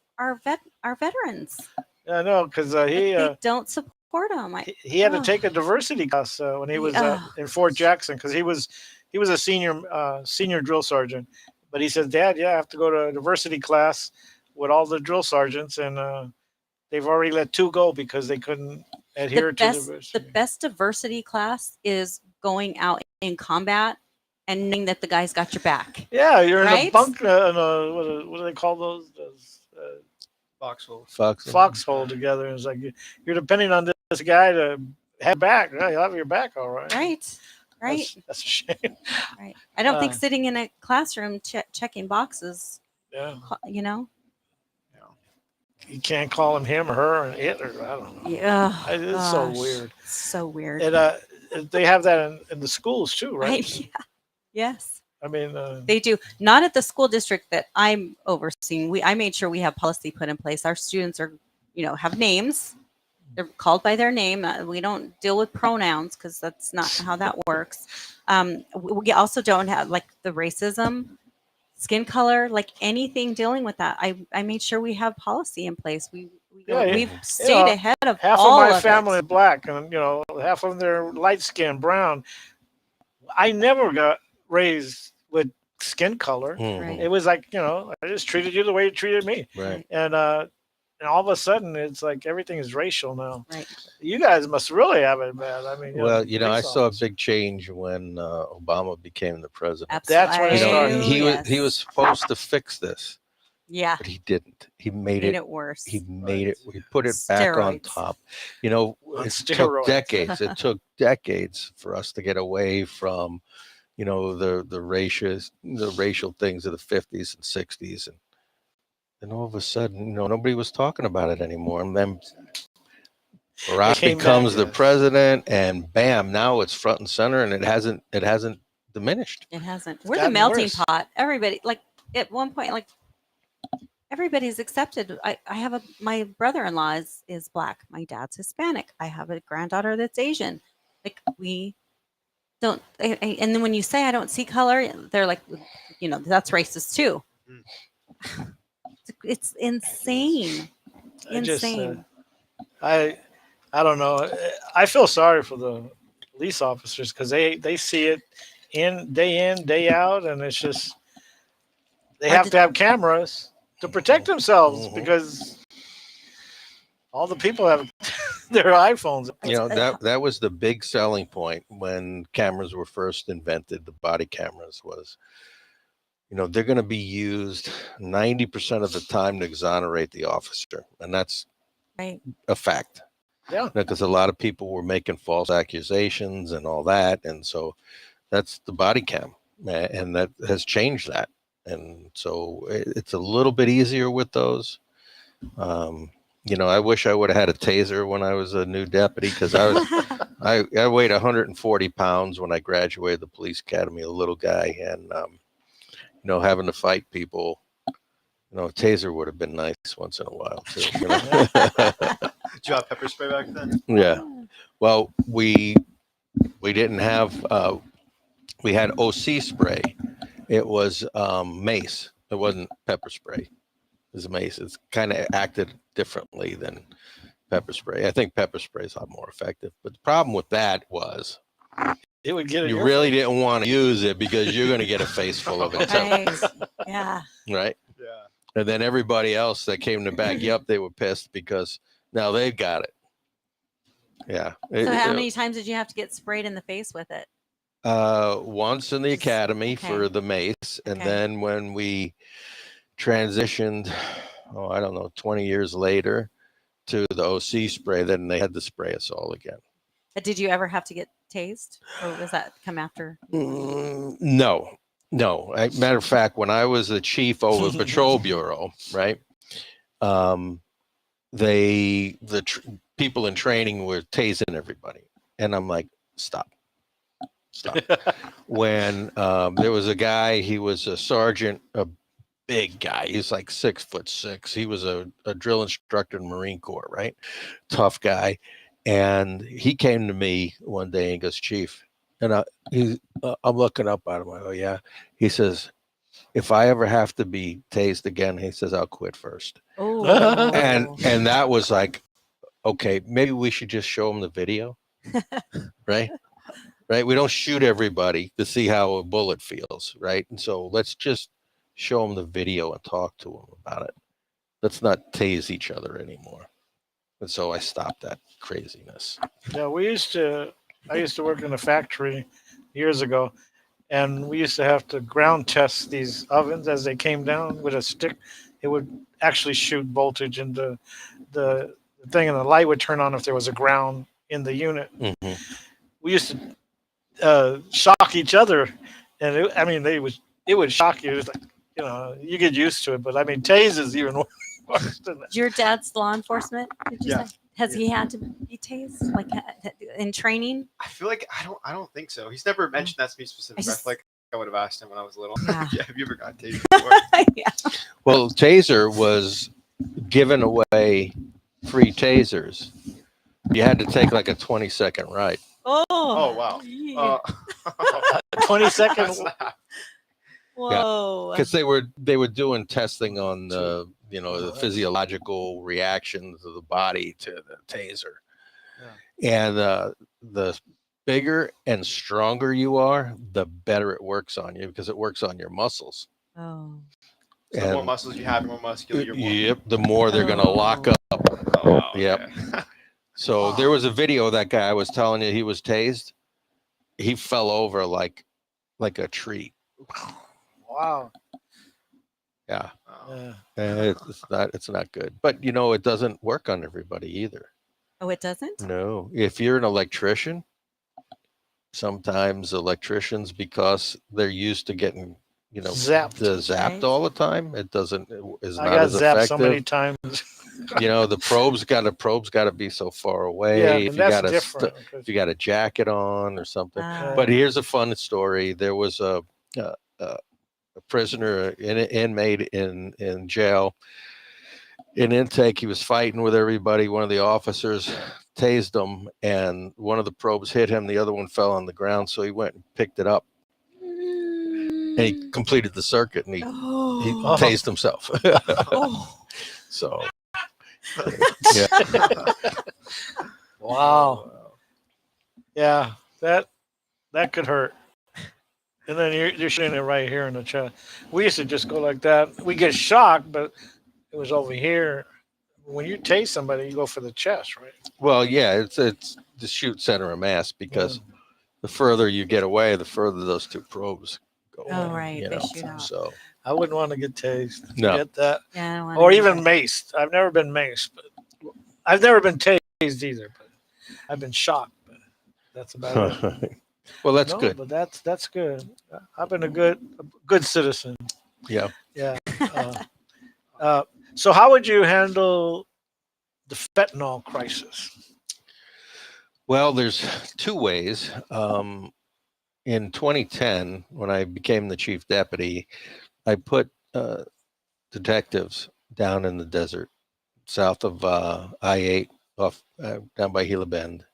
veterans. I know, because They don't support them. he had to take a diversity class when he was in Fort Jackson because he was a senior drill sergeant. But he says, Dad, I have to go to a diversity class with all the drill sergeants, and they've already let 2 go because they couldn't adhere to diversity. The best diversity class is going out in combat and knowing that the guy's got your back. Yeah, you're in a Right? bunk. What do they call those? Foxhole. Foxhole together. It's like you're depending on this guy to have back. Yeah, he'll have your back, all right. Right. That's a shame. Right. I don't think sitting in a classroom checking boxes. Yeah. You can't call him or her and it, or I don't know. Yeah. It's so weird. So weird. And they have that in the schools too, right? Right. Yeah. Yes. I mean, They do. Not at the school district that I'm overseeing. I made sure we have policy put in place. Our students are, have names. They're called by their name. We don't deal with pronouns because that's not how that works. We also don't have like the racism, skin color, like anything dealing with that. I made sure we have policy in place. We've stayed ahead of half all of my of family it. is black, and half of them they're light skinned brown. I never got raised with skin color. Mhm. It was like, I just treated you the way you treated me. Right. And all of a sudden it's like everything is racial now. Right. You guys must really have it bad. I mean, Well, I police saw a officers. big change when Obama became the president. Absolutely. That's when it started. He was supposed to fix this, Yeah. but he didn't. He made Made it. it worse. He made it. He put it back on Steroids. top. On It took steroids. decades. It took decades for us to get away from, the racial things of the 50s and 60s, and then all of a sudden, nobody was talking about it anymore. And then Barack came becomes back, the president, and bam, now it's front and center, and it hasn't diminished. It hasn't. We're the gotten melting worse. pot. Everybody, like at one point, like everybody's accepted. I have my brother-in-law is black. My dad's Hispanic. I have a granddaughter that's Asian. Like we don't. And then when you say I don't see color, they're like, that's racist too. It's insane. I just, Insane. I don't know. I feel sorry for the police officers because they see it in, day out, and it's just they have to have cameras to protect themselves Mhm. because all the people have their iPhones. That was the big selling point when cameras were first invented. The body cameras was, they're going to be used 90% of the time to exonerate the officer, and that's Right. a fact. Yeah. Because a lot of people were making false accusations and all that, and so that's the body cam, and that has changed that, and so it's a little bit easier with those. I wish I would have had a taser when I was a new deputy, because I weighed 140 pounds when I graduated the police academy, a little guy, and having to fight people, a taser would have been nice once in a while too. Did you have pepper spray back then? Yeah. Well, we didn't have. We had OC spray. It was mace. It wasn't pepper spray. It was mace. It's kind of acted differently than pepper spray. I think pepper spray is a lot more effective. But the problem with that was It would get you really didn't want to use it because you're going to get a face full of it too, Right. Yeah. right? Yeah. And then everybody else that came to back you up, they were pissed because now they've got it. Yeah. So how many times did you have to get sprayed in the face with it? Once in the academy okay. for the mace, and Okay. then when we transitioned, I don't know, 20 years later to the OC spray, then they had to spray us all again. But did you ever have to get tased, or does that come after? No. Matter of fact, when I was the chief over Patrol Bureau, right, people in training were tasing everybody, and I'm like, stop. When there was a guy, he was a sergeant, a big guy. He's like 6'6". He was a drill instructor in the Marine Corps, right? Tough guy. And he came to me one day and goes, Chief, and I'm looking up at him. I go, yeah. He says, if I ever have to be tased again, he says, I'll quit first. Oh. And that was like, okay, maybe we should just show him the video, right? Right. We don't shoot everybody to see how a bullet feels, right? And so let's just show them the video and talk to them about it. Let's not tase each other anymore. And so I stopped that craziness. Yeah, I used to work in a factory years ago, and we used to have to ground test these ovens as they came down with a stick. It would actually shoot voltage into the thing, and the light would turn on if there was a ground in the unit. Mm-hmm. We used to shock each other, and it would shock you. It's like, you get used to it, but I mean, tase is even worse than that. Your dad's law enforcement? Did you Yeah. say? Has he had to be tased, like in training? I feel like I don't think so. He's never mentioned that to me specifically. I feel like I would have asked him when I was little. Yeah. Yeah, have you ever got tased before? Yeah. Well, taser was giving away free tasers. You had to take like a 20-second ride. Oh wow. Yeah. 20 seconds. Whoa. Because they were doing testing on the physiological reactions of the body to the taser, and the bigger and stronger you are, the better it works on you because it works on your muscles. Oh. So the more And muscles you have, the more muscular you're. yep, the more they're going to lock Oh. up. Oh, wow, Yep. okay. So there was a video of that guy I was telling you he was tased. He fell over like a tree. Wow. Yeah. Wow. Yeah. It's not good. But you know, it doesn't work on everybody either. Oh, it doesn't? No. If you're an electrician, sometimes electricians, because they're used to getting, Zapped. zapped Right. all the time, it doesn't is I not got as zapped effective. so many times. The probe's got to be so far away. Yeah, if and you that's got different. if you got a jacket on or something. Ah. But here's a fun story. There was a prisoner, an inmate in jail. In intake, he was fighting with everybody. One of the officers tased him, and one of the probes hit him. The other one fell on the ground, so he went and picked it up, and he completed the circuit, and he Oh. tased himself. Oh. So, Yeah. Wow. Yeah, that could hurt. And then you're shooting it right here in the chest. We used to just go like that. We get shocked, but it was over here. When you tase somebody, you go for the chest, right? well, yeah, it's the shoot center of mass because the further you get away, the further those two probes go. Oh, right. You They know, shoot out. so I wouldn't want to get tased. No. Get that. Yeah, I don't want Or to even maced. I've never been maced, but I've never been tased either. But I've been shot. But that's about it. well, that's No, good. But that's good. I've been a good citizen. Yeah. Yeah. So how would you handle the fentanyl crisis? Well, there's two ways. In 2010, when I became the chief deputy, I put detectives down in the desert south of I-8 off down by Gila Bend.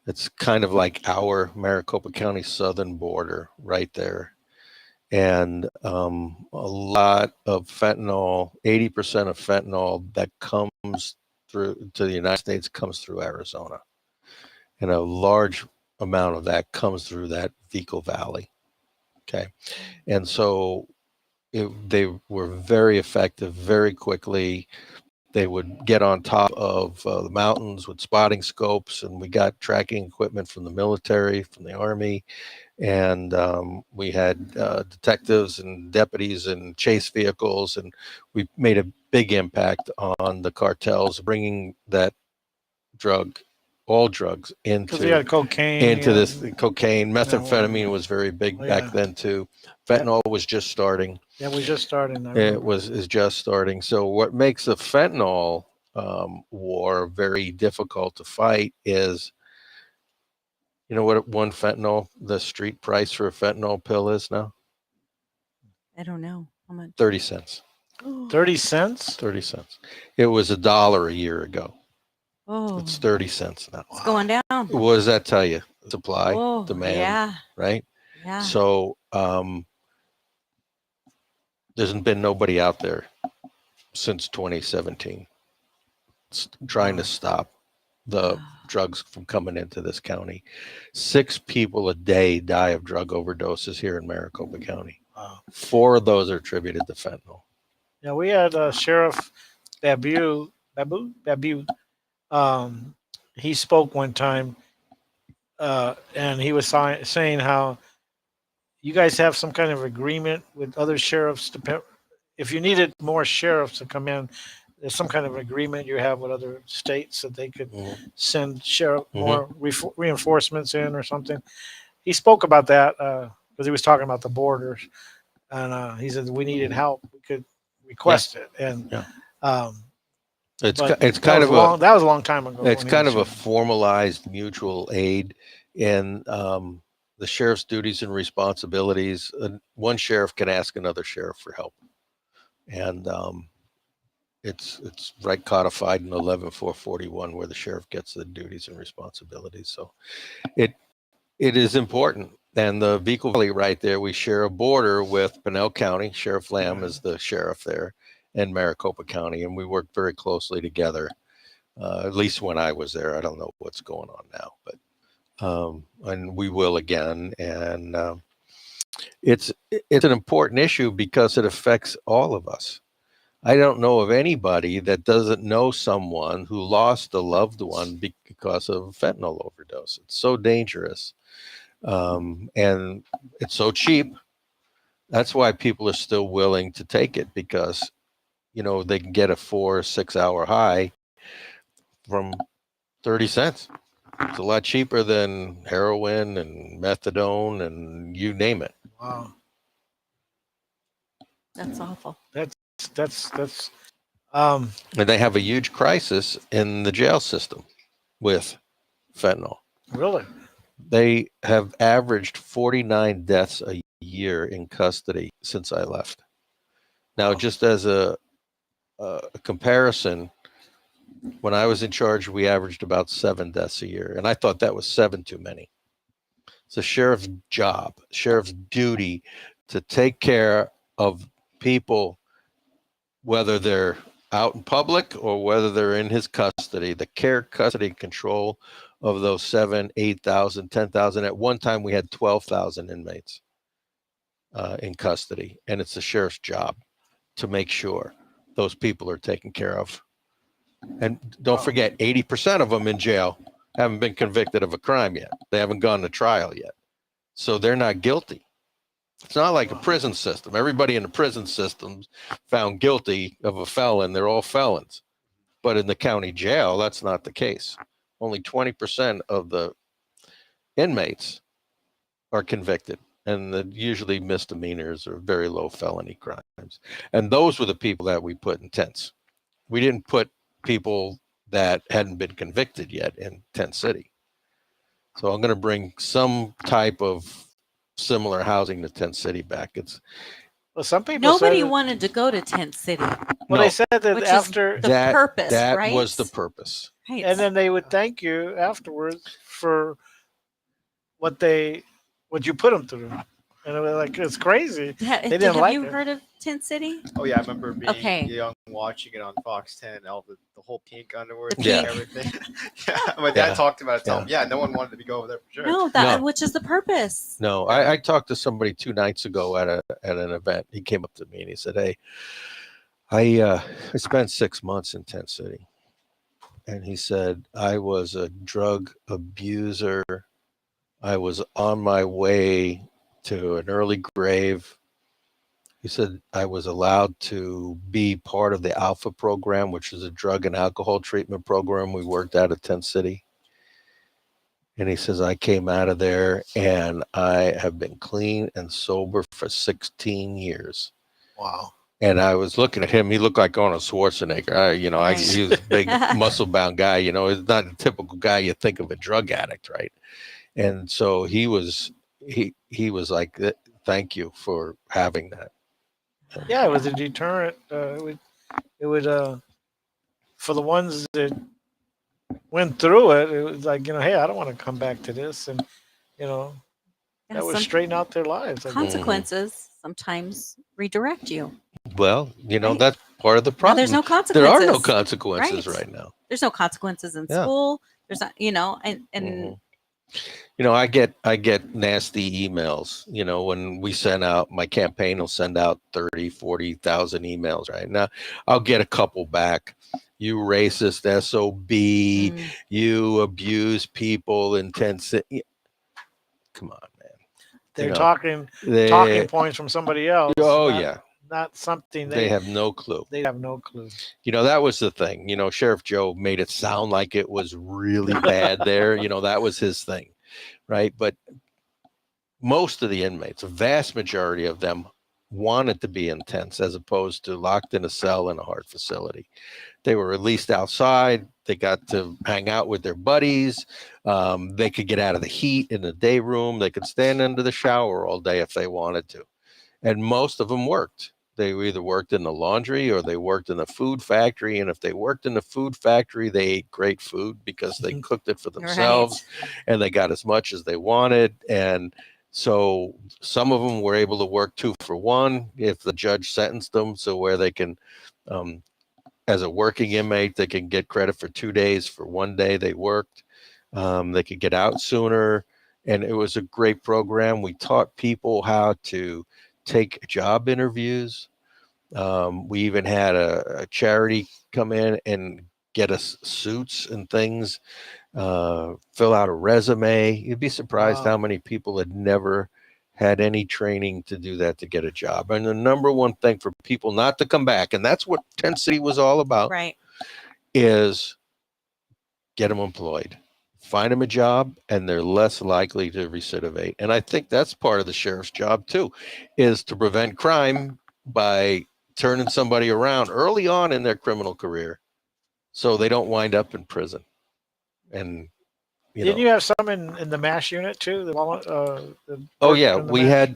It's kind of like our Maricopa County southern border right there. And a lot of fentanyl, 80% of fentanyl that comes through to the United States comes through Arizona. And a large amount of that comes through that Vico Valley. Okay. And so they were very effective very quickly. They would get on top of the mountains with spotting scopes, and we got tracking equipment from the military, from the Army. And we had detectives and deputies and chase vehicles, and we made a big impact on the cartels, bringing that all drugs Because they had cocaine. this cocaine. Methamphetamine was very big back then too. Fentanyl was just starting. Yeah, we just started. Is just starting. So what makes the fentanyl war very difficult to fight is, you know what the street price for a fentanyl pill is now? I don't know how much. 30 cents. 30 cents? 30 cents. It was $1 a year ago. Oh, It's 30 cents now. it's going down. What does that tell you? Supply, Oh, demand, yeah, right? yeah. So there's been nobody out there since 2017 trying to stop the drugs from coming into this county. 6 people a day die of drug overdoses here in Maricopa County. Wow. 4 of those are attributed to fentanyl. Yeah, we had Sheriff Babu. He spoke one time, and he was saying how you guys have some kind of agreement with other sheriffs if you needed more sheriffs to come in. There's some kind of agreement you have with other states that they could send more reinforcements in or something. He spoke about that because he was talking about the borders, and he said we needed help. We could request it, and it's kind of that was a long time ago. It's kind of a formalized mutual aid in the sheriff's duties and responsibilities. One sheriff can ask another sheriff for help, and it's right codified in 11-441 where the sheriff gets the duties and responsibilities. So it is important. And the Vico Valley right there, we share a border with Pinell County. Sheriff Lamb is the sheriff there, and Maricopa County, and we work very closely together. At least when I was there. I don't know what's going on now, but and we will again. And it's an important issue because it affects all of us. I don't know of anybody that doesn't know someone who lost a loved one because of fentanyl overdose. It's so dangerous, and it's so cheap. That's why people are still willing to take it, because they can get a 4 or 6 hour high from 30 cents. It's a lot cheaper than heroin and methadone and you name it. Wow. That's awful. That's And they have a huge crisis in the jail system with fentanyl. really. They have averaged 49 deaths a year in custody since I left. Now, just as a comparison, when I was in charge, we averaged about 7 deaths a year, and I thought that was 7 too many. It's the sheriff's job, sheriff's duty to take care of people, whether they're out in public or whether they're in his custody. The care, custody, and control of those 7, 8,000, 10,000. At one time, we had 12,000 inmates in custody, and it's the sheriff's job to make sure those people are taken care of. And don't forget, 80% of them in jail haven't been convicted of a crime yet. They haven't gone to trial yet. So they're not guilty. It's not like a prison system. Everybody in the prison system's found guilty of a felon. They're all felons. But in the county jail, that's not the case. Only 20% of the inmates are convicted, and they're usually misdemeanors or very low felony crimes. And those were the people that we put in tents. We didn't put people that hadn't been convicted yet in Tent City. So I'm going to bring some type of similar housing to Tent City back. Well, some people Nobody said wanted to go to Tent City, they said that which after is the purpose, that right? was the purpose. Right. and then they would thank you afterwards for what you put them through, and it was like, it's crazy. didn't have like you it. heard of Tent City? Oh yeah, I remember being Okay. young watching it on Fox 10. All the whole pink underwear The thing, pink. everything. Yeah, my dad Yeah. talked about it. Told him, yeah, no one wanted to go over there for sure. No, No. which is the purpose. No, I talked to somebody 2 nights ago at an event. He came up to me and he said, "Hey, I spent 6 months in Tent City," and he said, "I was a drug abuser. I was on my way to an early grave." He said, "I was allowed to be part of the Alpha program, which is a drug and alcohol treatment program we worked at Tent City." And he says, "I came out of there and I have been clean and sober for 16 years. Wow. And I was looking at him. He looked like Arnold Schwarzenegger. He was a big muscle-bound guy. He's not a typical guy you think of a drug addict, right? And so he was like, "Thank you for having that." Yeah, it was a deterrent. It would for the ones that went through it. It was like, hey, I don't want to come back to this, and that would some straighten out their lives. I guess. consequences sometimes redirect you. Well, Right. that's part of the Now, problem. there's no There consequences. are no consequences Right. right now. There's no consequences in Yeah. school. There's not, and Mhm. I get nasty emails, when we send out, my campaign will send out 30, 40,000 emails right now. I'll get a couple back. "You racist SOB, you abuse people in Tent City." Come on, man. They're talking points from somebody else. Oh, not, yeah. Not something They have no clue. They have no clue. That was the thing. Sheriff Joe made it sound like it was really bad there. That was his thing, right? But most of the inmates, a vast majority of them, wanted to be in tents as opposed to locked in a cell in a hard facility. They were released outside. They got to hang out with their buddies. They could get out of the heat in the day room. They could stand under the shower all day if they wanted to. And most of them worked. They either worked in the laundry or they worked in the food factory. And if they worked in the food factory, they ate great food because they cooked it for themselves and they got as much as they wanted. And so some of them were able to work 2 for 1 if the judge sentenced them. So where they can, as a working inmate, they can get credit for 2 days for 1 day they worked. They could get out sooner. And it was a great program. We taught people how to take job interviews. We even had a charity come in and get us suits and things, fill out a resume. You'd be surprised Wow. how many people had never had any training to do that to get a job. And the number one thing for people not to come back, and that's what Tent City was all about, Right. is get them employed. Find them a job, and they're less likely to recidivate. And I think that's part of the sheriff's job too, is to prevent crime by turning somebody around early on in their criminal career, so they don't wind up in prison. And Didn't you have some in the MASH unit too? The oh worked yeah, in the we MASH?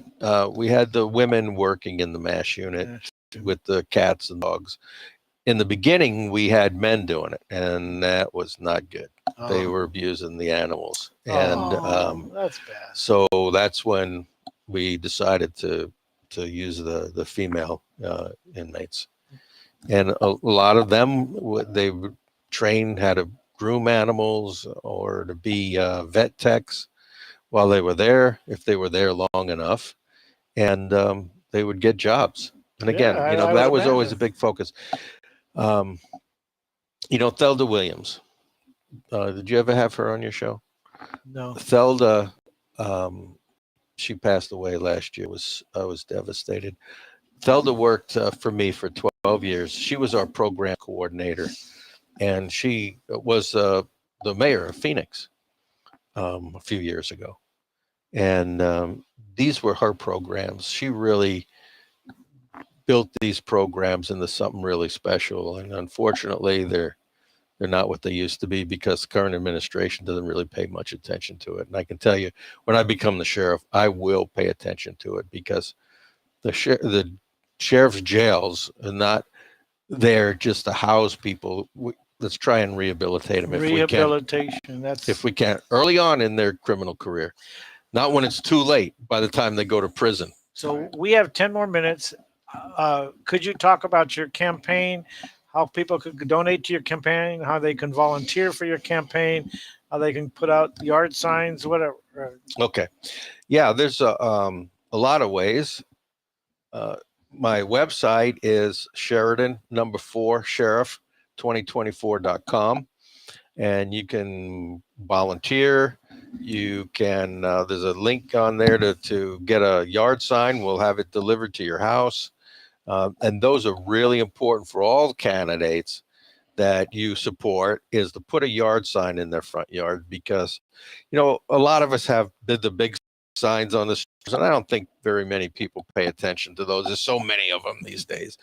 had the women working in the MASH unit Yeah. with the cats and dogs. In the beginning, we had men doing it, and that was not good. They Oh. were abusing the animals, and Oh, that's bad. so that's when we decided to use the female inmates, and a lot of them they were trained how to groom animals or to be vet techs while they were there, if they were there long enough, and they would get jobs. And Yeah, again, I would that was always a imagine. big focus. Um, Thelda Williams. Did you ever have her on your show? No. Thelda, she passed away last year. I was devastated. Thelda worked for me for 12 years. She was our program coordinator, and she was the mayor of Phoenix a few years ago. And these were her programs. She really built these programs into something really special. And unfortunately, they're not what they used to be because the current administration doesn't really pay much attention to it. And I can tell you, when I become the sheriff, I will pay attention to it because the sheriff's jails are not there just to house people. Let's try and rehabilitate them Rehabilitation. if we can early on in their criminal career, not when it's too late by the time they go to prison. So we have 10 more minutes. Could you talk about your campaign, how people could donate to your campaign, how they can volunteer for your campaign, how they can put out yard signs, whatever? Okay. Yeah, there's a lot of ways. My website is Sheridan number 4 Sheriff 2024.com, and you can volunteer. You can there's a link on there to get a yard sign. We'll have it delivered to your house. And those are really important for all candidates that you support, is to put a yard sign in their front yard, because a lot of us have the big signs on the streets, and I don't think very many people pay attention to those. There's so many of them these days.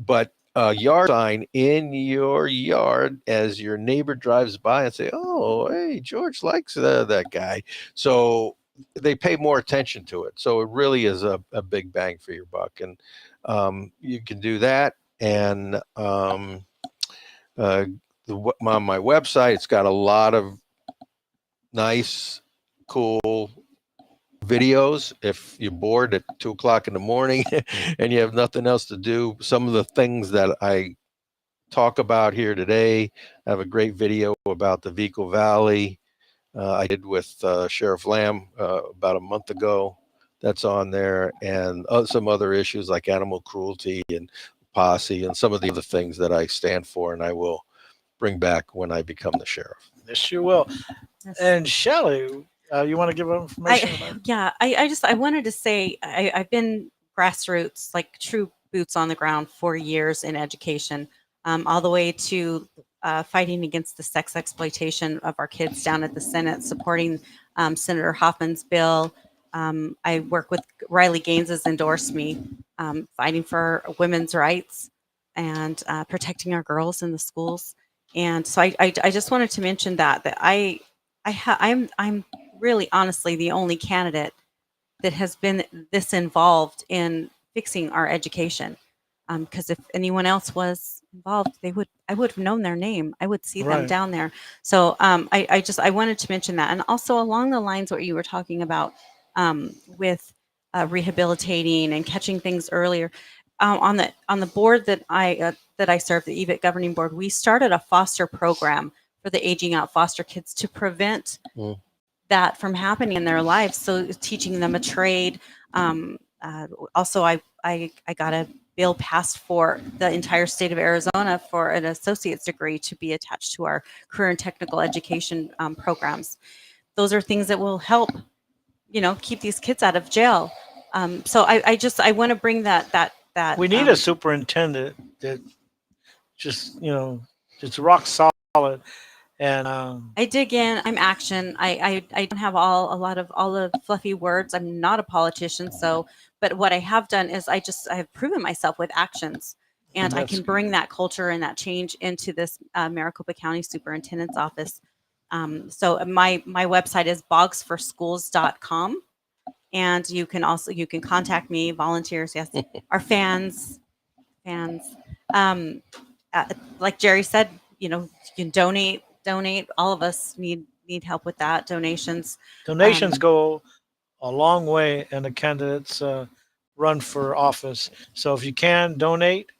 But a yard sign in your yard as your neighbor drives by and say, oh, hey, George likes that guy. So they pay more attention to it. So it really is a big bang for your buck. And you can do that. And on my website, it's got a lot of nice, cool videos. If you're bored at 2:00 in the morning and you have nothing else to do, some of the things that I talk about here today, I have a great video about the Vico Valley I did with Sheriff Lamb about a month ago. That's on there, and some other issues like animal cruelty and posse and some of the other things that I stand for, and I will bring back when I become the sheriff. Yes, you will. Yes. And Shelley, you want to give information about it? I wanted to say I've been grassroots, like true boots on the ground for years in education, all the way to fighting against the sex exploitation of our kids down at the Senate, supporting Senator Hoffman's bill. I work with Riley Gaines has endorsed me, fighting for women's rights and protecting our girls in the schools. And so I just wanted to mention that I'm really honestly the only candidate that has been this involved in fixing our education. Because if anyone else was involved, I would have known their name. I would see them Right. down there. So I wanted to mention that, and also along the lines what you were talking about with rehabilitating and catching things earlier. On the board that I serve, the EVIT governing board, we started a foster program for the aging out foster kids to prevent Mm. that from happening in their lives. So teaching them a trade. Also, I got a bill passed for the entire state of Arizona for an associate's degree to be attached to our career and technical education programs. Those are things that will help, keep these kids out of jail. So I want to bring that. We need a superintendent that just, it's rock solid. And I dig in. I'm action. I don't have all the fluffy words. I'm not a politician. So, but what I have done is I have proven myself with actions, and I that's can bring that culture and that change into this Maricopa County Superintendent's office. So my website is bogsforschools.com, and you can contact me, volunteers. Yes, our fans. Um, like Jerry said, you can donate. All of us need help with that. Donations. donations go a long way, and the candidates run for office. So if you can donate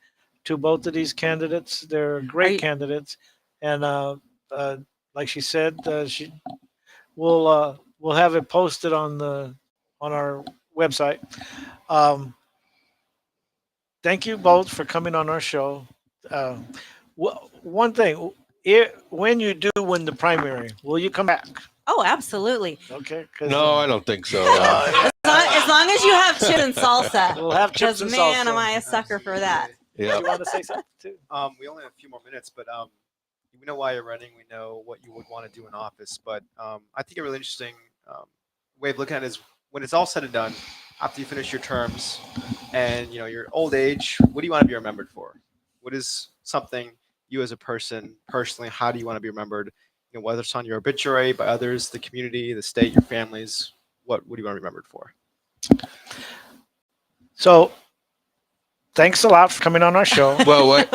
to both of these candidates, they're great candidates. And like she said, we'll have it posted on our website. Thank you both for coming on our show. Uh, one thing, when you do win the primary, will you come back? Oh, absolutely. Okay. No, I don't think so. As long as you have chips and salsa. We'll have chips and salsa. Man, am I a sucker for that. Yeah. Do you want to say something too? We only have a few more minutes, but we know why you're running. We know what you would want to do in office, but I think a really interesting way of looking at it is when it's all said and done, after you finish your terms and your old age, what do you want to be remembered for? What is something you as a person personally? How do you want to be remembered? Whether it's on your obituary, by others, the community, the state, your families. What do you want to be remembered for? So, thanks a lot for coming on our show. Well, wait.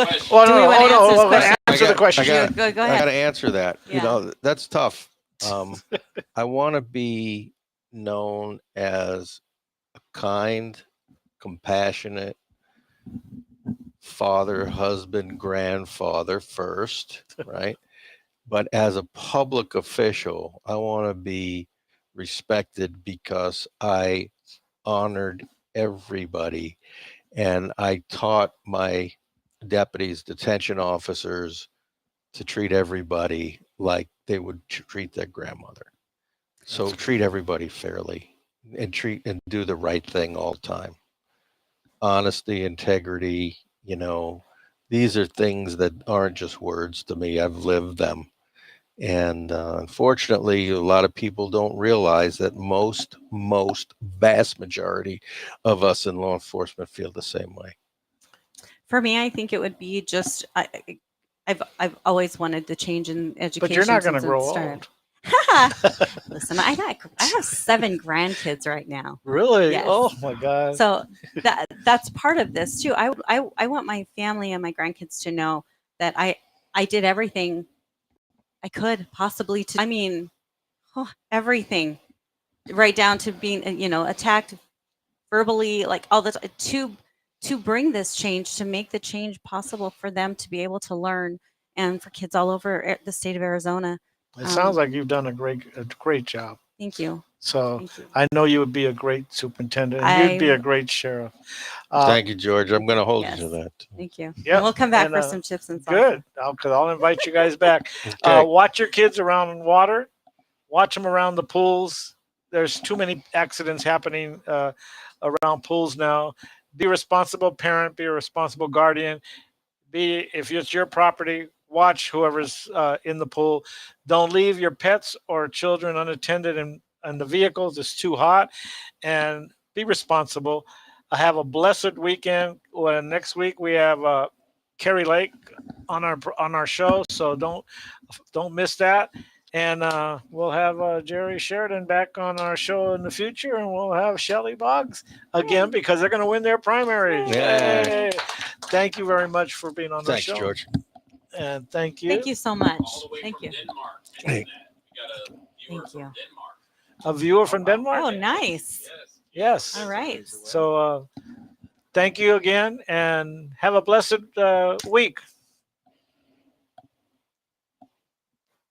Answer the question. Go ahead. I got to answer that. Yeah. That's tough. I want to be known as a kind, compassionate father, husband, grandfather first, right? But as a public official, I want to be respected because I honored everybody, and I taught my deputies, detention officers, to treat everybody like they would treat their grandmother. So treat everybody fairly and do the right thing all the time. Honesty, integrity, these are things that aren't just words to me. I've lived them. And unfortunately, a lot of people don't realize that most vast majority of us in law enforcement feel the same way. For me, I think it would be just I've always wanted the change in education. But you're not going to grow old. Listen, I have 7 grandkids right now. Really? Yes. Oh my God. So that's part of this too. I want my family and my grandkids to know that I did everything I could possibly everything, right down to being attacked verbally, like all the time, to bring this change, to make the change possible for them to be able to learn, and for kids all over the state of Arizona. It sounds like you've done a great job. Thank you. So Thank you. I know you would be a great superintendent, and you'd be a great sheriff. Thank you, George. I'm going to hold you to that. Thank you. Yeah, And we'll come back for some chips and salsa. Good, because I'll invite you guys back. Okay. Watch your kids around water. Watch them around the pools. There's too many accidents happening around pools now. Be a responsible parent. Be a responsible guardian. If it's your property, watch whoever's in the pool. Don't leave your pets or children unattended in the vehicles. It's too hot. And be responsible. Have a blessed weekend. Next week we have Kerry Lake on our show, so don't miss that. And we'll have Jerry Sheridan back on our show in the future, and we'll have Shelley Boggs again because they're going to win their primary. Yeah. Yay. Thank you very much for being on the show. Thanks, George. And thank you. Thank you so much. All the way Thank from you. Denmark. Hey. We got a viewer Thank from you. Denmark. A viewer from Denmark? Oh, nice. Yes. All right. So thank you again, and have a blessed week.